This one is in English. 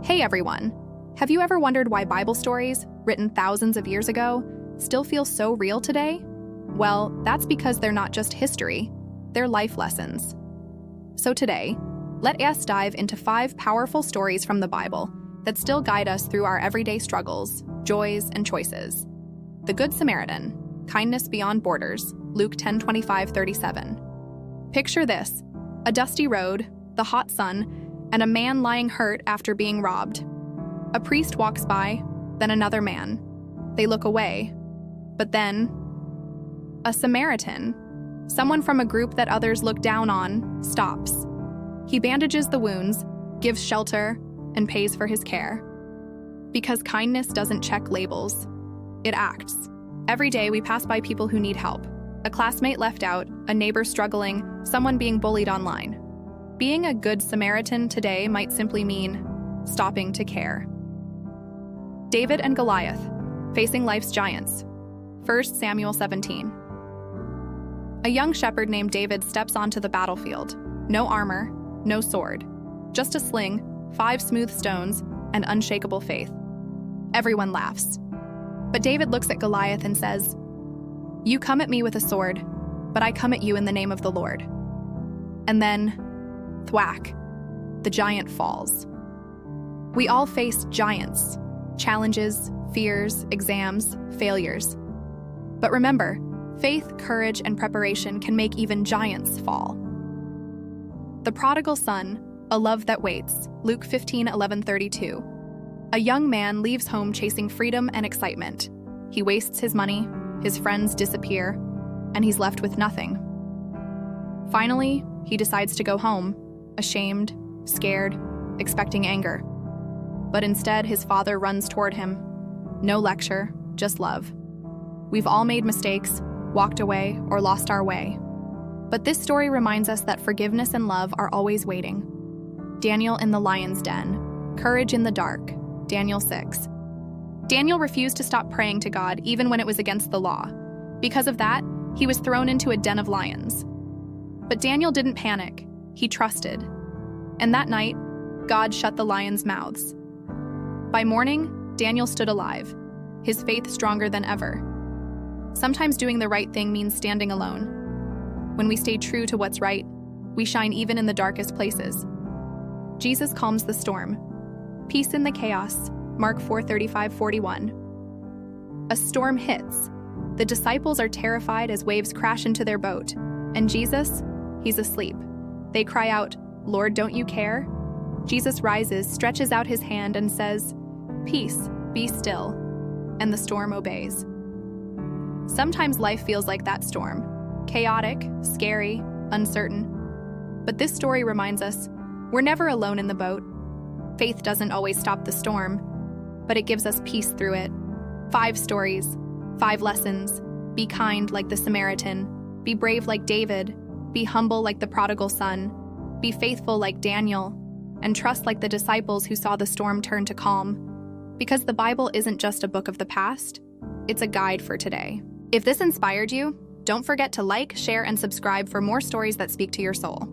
Hey everyone! Have you ever wondered why Bible stories, written thousands of years ago, still feel so real today? Well, that's because they're not just history, they're life lessons. So today, let us dive into 5 powerful stories from the Bible that still guide us through our everyday struggles, joys, and choices. The Good Samaritan, kindness beyond borders, Luke 10:25-37. Picture this: a dusty road, the hot sun, and a man lying hurt after being robbed. A priest walks by, then another man. They look away. But then, a Samaritan, someone from a group that others look down on, stops. He bandages the wounds, gives shelter, and pays for his care. Because kindness doesn't check labels, it acts. Every day we pass by people who need help. A classmate left out, a neighbor struggling, someone being bullied online. Being a good Samaritan today might simply mean stopping to care. David and Goliath, facing life's giants. 1 Samuel 17. A young shepherd named David steps onto the battlefield. No armor, no sword, just a sling, 5 smooth stones, and unshakable faith. Everyone laughs. But David looks at Goliath and says, "You come at me with a sword, but I come at you in the name of the Lord." And then, thwack, the giant falls. We all face giants, challenges, fears, exams, failures. But remember, faith, courage, and preparation can make even giants fall. The Prodigal Son, a love that waits, Luke 15:11-32. A young man leaves home chasing freedom and excitement. He wastes his money, his friends disappear, and he's left with nothing. Finally, he decides to go home, ashamed, scared, expecting anger. But instead, his father runs toward him. No lecture, just love. We've all made mistakes, walked away, or lost our way. But this story reminds us that forgiveness and love are always waiting. Daniel in the lion's den, courage in the dark, Daniel 6. Daniel refused to stop praying to God even when it was against the law. Because of that, he was thrown into a den of lions. But Daniel didn't panic. He trusted. And that night, God shut the lions' mouths. By morning, Daniel stood alive, his faith stronger than ever. Sometimes doing the right thing means standing alone. When we stay true to what's right, we shine even in the darkest places. Jesus calms the storm. Peace in the chaos, Mark 4:35-41. A storm hits. The disciples are terrified as waves crash into their boat. And Jesus, he's asleep. They cry out, "Lord, don't you care?" Jesus rises, stretches out his hand, and says, "Peace, be still." And the storm obeys. Sometimes life feels like that storm. Chaotic, scary, uncertain. But this story reminds us, we're never alone in the boat. Faith doesn't always stop the storm, but it gives us peace through it. 5 stories, 5 lessons. Be kind like the Samaritan. Be brave like David. Be humble like the Prodigal Son. Be faithful like Daniel. And trust like the disciples who saw the storm turn to calm. Because the Bible isn't just a book of the past, it's a guide for today. If this inspired you, don't forget to like, share, and subscribe for more stories that speak to your soul.